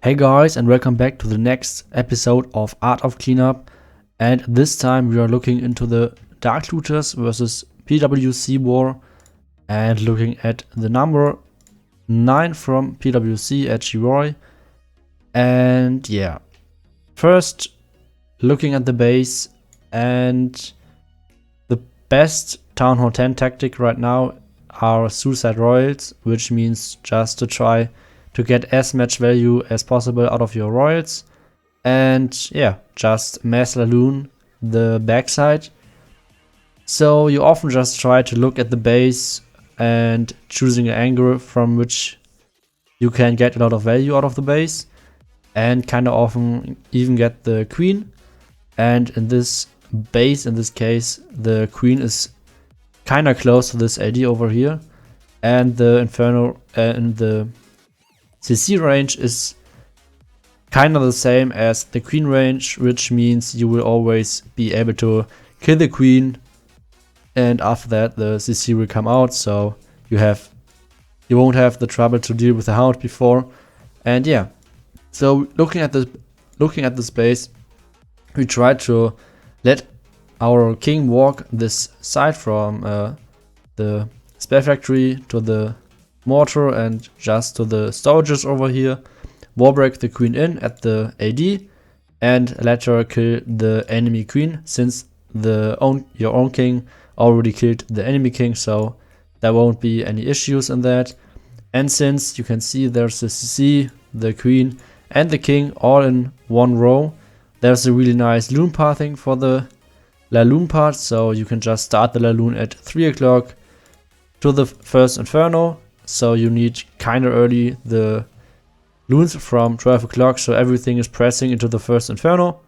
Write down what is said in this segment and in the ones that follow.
Hey guys, and welcome back to the next episode of Art of Cleanup. And this time we are looking into the Dark Looters versus PWC war and looking at the number 9 from PWC at Giroy. And yeah, first looking at the base, and the best Town Hall 10 tactic right now are Suicide Royals, which means just to try to get as much value as possible out of your royals, and yeah, just mass Laloon the backside. So you often just try to look at the base and choosing an angle from which you can get a lot of value out of the base, and kind of often even get the queen. And in this base, in this case, the queen is kind of close to this AD over here, and the Inferno in the CC range is kind of the same as the queen range, which means you will always be able to kill the queen, and after that the CC will come out, so you won't have the trouble to deal with the hound before. And yeah, so looking at this base, we try to let our king walk this side from the spare factory to the mortar and just to the storages over here, wall break the queen in at the AD, and let her kill the enemy queen, since your own king already killed the enemy king, so there won't be any issues in that. And since you can see there's the CC, the queen, and the king all in one row, there's a really nice loon pathing for the Laloon part, so you can just start the Laloon at 3 o'clock to the first Inferno. So you need kinda early the loons from 12 o'clock, so everything is pressing into the first Inferno.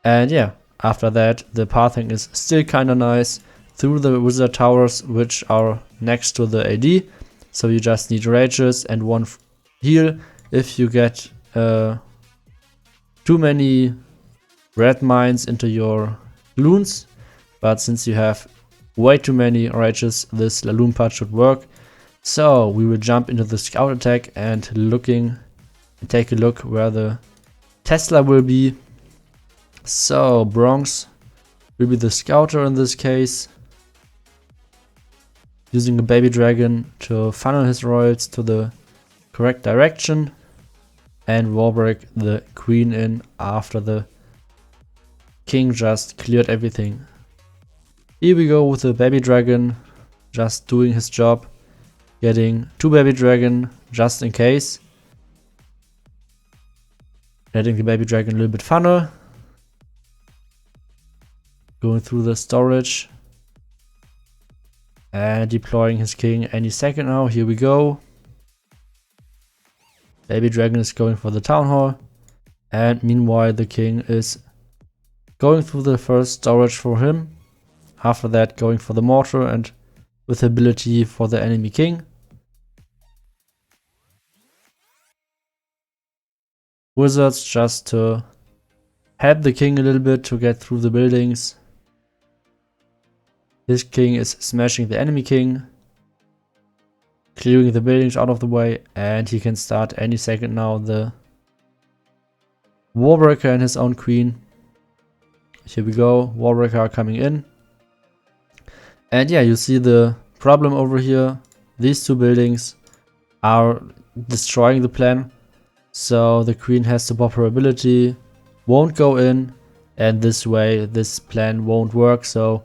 And yeah, after that the pathing is still kinda nice through the wizard towers, which are next to the AD. So you just need rages and one heal if you get too many red mines into your loons. But since you have way too many rages, this Laloon part should work. So we will jump into the scout attack and take a look where the Tesla will be. So Bronx will be the scouter in this case, using a baby dragon to funnel his royals to the correct direction and wall break the queen in after the king just cleared everything. Here we go with the baby dragon just doing his job, getting 2 baby dragon just in case, letting the baby dragon a little bit funnel, going through the storage and deploying his king any second now. Here we go. Baby dragon is going for the town hall, and meanwhile the king is going through the first storage for him, after that going for the mortar and with ability for the enemy king. Wizards just to help the king a little bit to get through the buildings. His king is smashing the enemy king, clearing the buildings out of the way, and he can start any second now the warbreaker and his own queen. Here we go, warbreaker coming in. And yeah, you see the problem over here. These 2 buildings are destroying the plan. So the queen has to pop her ability, won't go in, and this way this plan won't work. So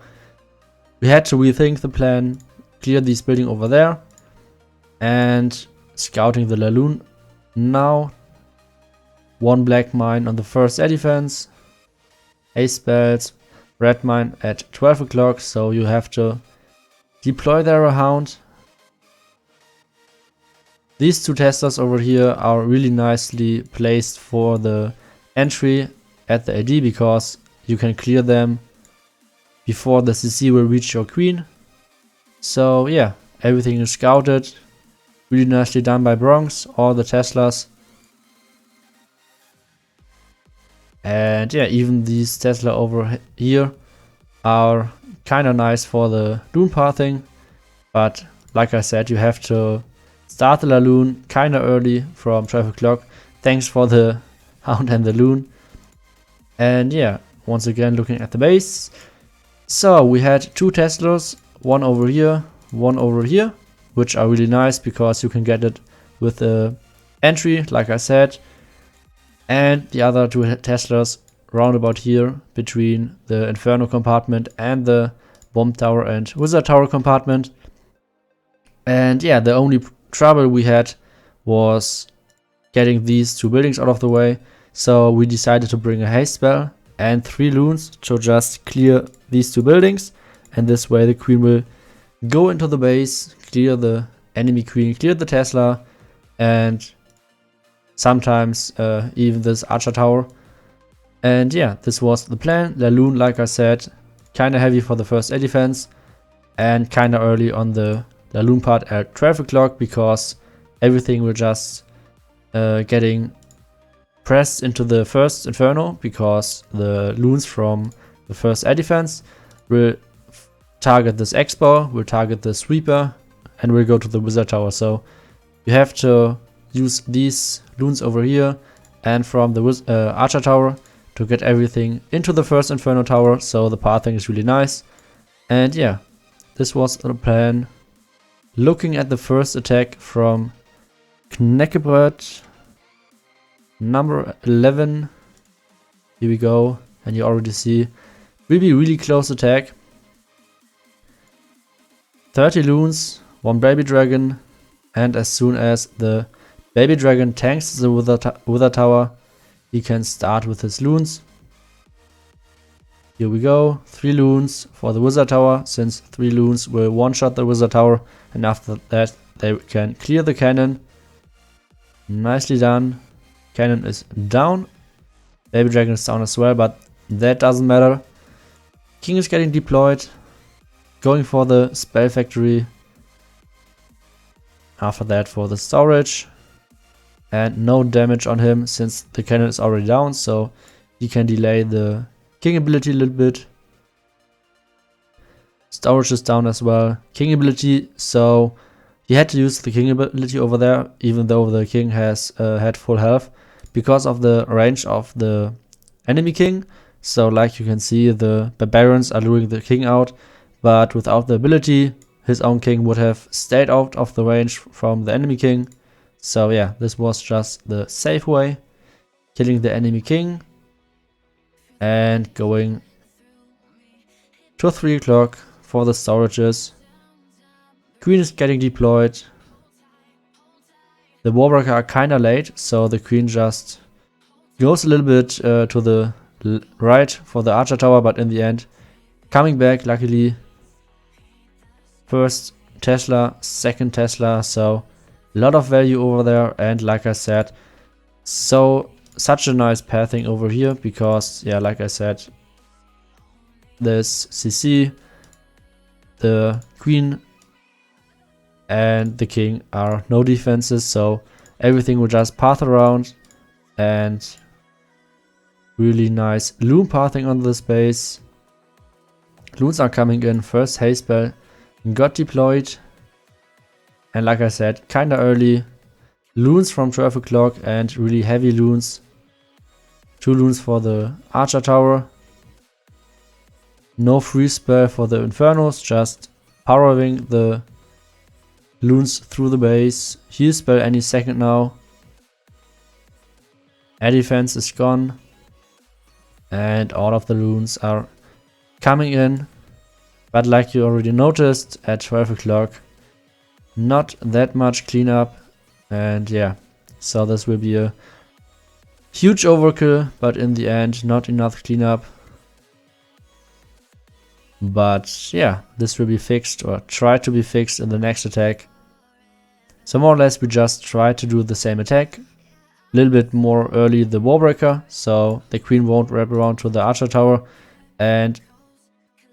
we had to rethink the plan, clear this building over there, and scouting the Laloon. Now 1 black mine on the first air defense, ace spells, red mine at 12 o'clock, so you have to deploy there a hound. These 2 testers over here are really nicely placed for the entry at the AD, because you can clear them before the CC will reach your queen. So yeah, everything is scouted, really nicely done by Bronx, all the Teslas. And yeah, even these Tesla over here are kinda nice for the loon pathing, but like I said, you have to start the Laloon kinda early from 12 o'clock Thanks for the Hound and the Loon. And yeah, once again looking at the base. So we had 2 Teslas, one over here, which are really nice because you can get it with the entry, like I said. And the other 2 Teslas round about here between the Inferno compartment and the Bomb Tower and Wizard Tower compartment. And yeah, the only trouble we had was getting these 2 buildings out of the way. So we decided to bring a haste spell and 3 loons to just clear these 2 buildings. And this way the queen will go into the base, clear the enemy queen, clear the Tesla, and sometimes even this archer tower. And yeah, this was the plan. The loon, like I said, kinda heavy for the first air defense and kinda early on the loon part at 12 o'clock because everything will just getting pressed into the first Inferno because the loons from the first air defense will target this X-Bow, will target the Sweeper, and will go to the Wizard Tower. So you have to use these loons over here and from the Archer Tower to get everything into the first Inferno Tower. So the pathing is really nice. And yeah, this was the plan. Looking at the first attack from Knäckebrot, number 11. Here we go, and you already see will be really close attack. 30 loons, 1 baby dragon, and as soon as the baby dragon tanks the Wither Tower, he can start with his loons. Here we go, 3 loons for the Wizard Tower, since 3 loons will one-shot the Wizard Tower, and after that they can clear the cannon. Nicely done. Cannon is down. Baby dragon is down as well, but that doesn't matter. King is getting deployed. Going for the spell factory. After that for the storage. And no damage on him since the cannon is already down, so he can delay the king ability a little bit. Storage is down as well. King ability, so he had to use the king ability over there, even though the king has had full health, because of the range of the enemy king. So like you can see, the barbarians are luring the king out, but without the ability, his own king would have stayed out of the range from the enemy king. So yeah, this was just the safe way. Killing the enemy king and going to 3 o'clock for the storages. Queen is getting deployed. The Warbreaker are kinda late, so the queen just goes a little bit to the right for the Archer Tower, but in the end, coming back luckily. First Tesla, second Tesla, so a lot of value over there, and like I said, such a nice pathing over here, because yeah, like I said, this CC, the queen and the king are no defenses, so everything will just path around, and really nice loon pathing on the space. Loons are coming in. First haste spell got deployed, and like I said, kinda early. Loons from 12 o'clock and really heavy loons. 2 loons for the Archer Tower. No free spell for the Infernos, just powering the loons through the base. Heal spell any second now. Air defense is gone. And all of the loons are coming in. But like you already noticed, at 12 o'clock, not that much cleanup. And yeah, so this will be a huge overkill, but in the end, not enough cleanup. But yeah, this will be fixed, or try to be fixed in the next attack. So more or less we just try to do the same attack. A little bit more early the Warbreaker, so the queen won't wrap around to the Archer Tower and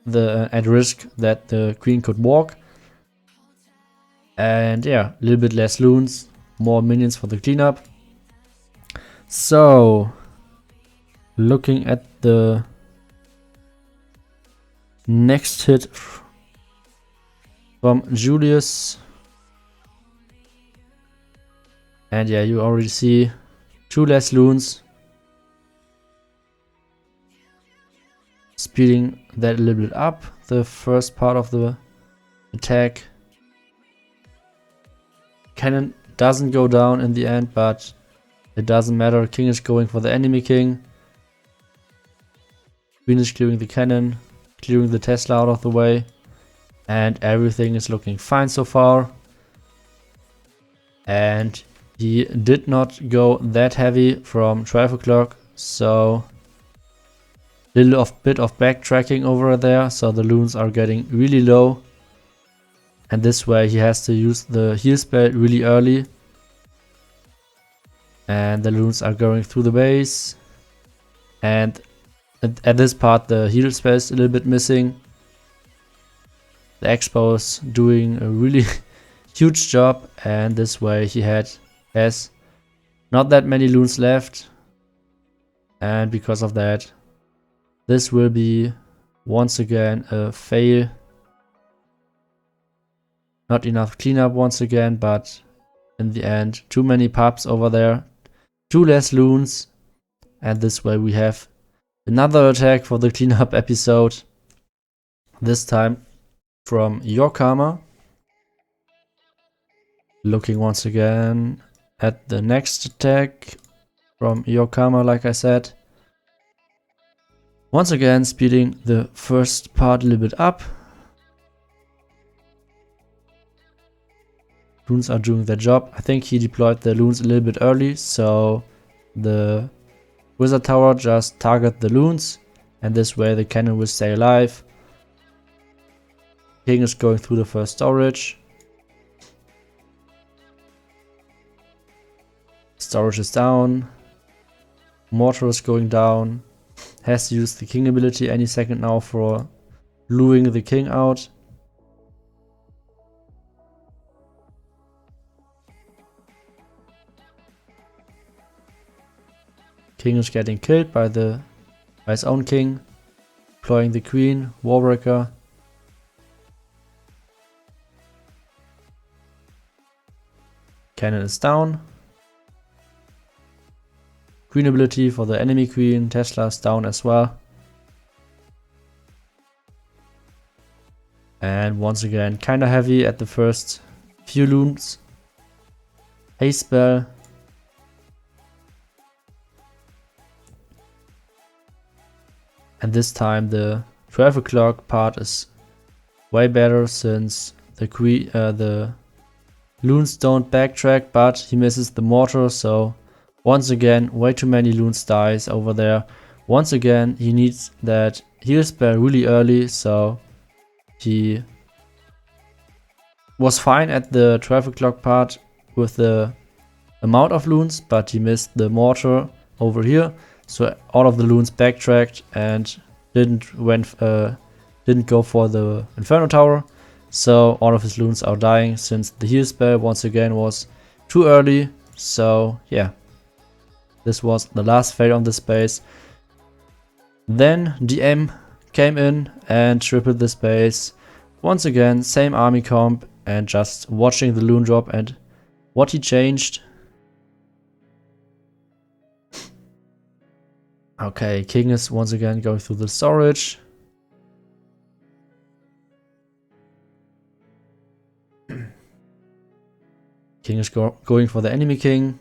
at risk that the queen could walk. And yeah, a little bit less loons, more minions for the cleanup. So looking at the next hit from Julius, and yeah, you already see 2 less loons. Speeding that a little bit up, the first part of the attack. Cannon doesn't go down in the end, but it doesn't matter. King is going for the enemy king. Queen is clearing the cannon, clearing the Tesla out of the way, and everything is looking fine so far. And he did not go that heavy from 12 o'clock, so bit of backtracking over there, so the loons are getting really low. And this way he has to use the heal spell really early. And the loons are going through the base. And at this part the heal spell is a little bit missing. The Expo is doing a really huge job, and this way he has not that many loons left. And because of that, this will be once again a fail. Not enough cleanup once again, but in the end, too many pups over there. 2 less loons. And this way we have another attack for the cleanup episode. This time from your karma. Looking once again at the next attack from your karma, like I said. Once again, speeding the first part a little bit up. Loons are doing their job. I think he deployed the loons a little bit early, so the wizard tower just target the loons, and this way the cannon will stay alive. King is going through the first storage. Storage is down. Mortar is going down. Has to use the king ability any second now for luring the king out. King is getting killed by his own king. Deploying the queen, warbreaker. Cannon is down. Queen ability for the enemy queen, Tesla is down as well. And once again, kinda heavy at the first few loons. Haste spell. And this time the 12 o'clock part is way better, since the loons don't backtrack, but he misses the mortar, so once again way too many loons dies over there. Once again he needs that heal spell really early, so he was fine at the 12 o'clock part with the amount of loons, but he missed the mortar over here. So all of the loons backtracked and didn't go for the Inferno Tower. So all of his loons are dying, since the heal spell once again was too early. So yeah, this was the last fail on this base. Then DM came in and tripled this base. Once again, same army comp, and just watching the loon drop and what he changed. Okay, king is once again going through the storage. King is going for the enemy king.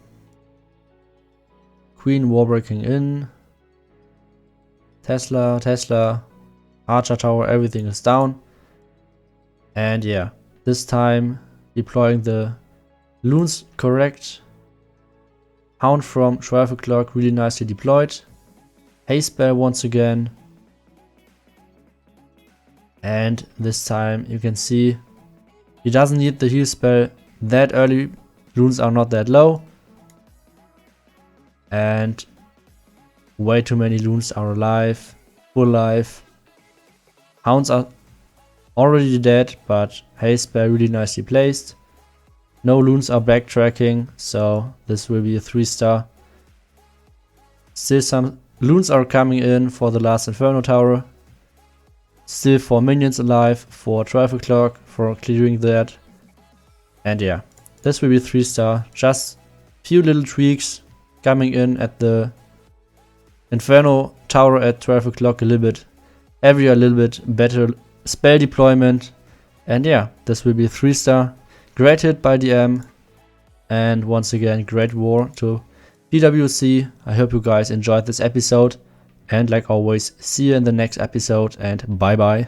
Queen warbreaking in. Tesla, archer tower, everything is down. And yeah, this time deploying the loons correct. Hound from 12 o'clock, really nicely deployed. Haste spell once again. And this time you can see he doesn't need the heal spell that early. Loons are not that low. And way too many loons are alive. Full life. Hounds are already dead, but haste spell really nicely placed. No loons are backtracking, so this will be a 3-star. Still some loons are coming in for the last Inferno Tower. Still 4 minions alive for 12 o'clock for clearing that. And yeah, this will be 3-star. Just few little tweaks. coming in at the Inferno Tower at 12 o'clock a little bit better spell deployment. And yeah, this will be 3-star. Great hit by DM. And once again, great war to PWC. I hope you guys enjoyed this episode. And like always, see you in the next episode and bye bye.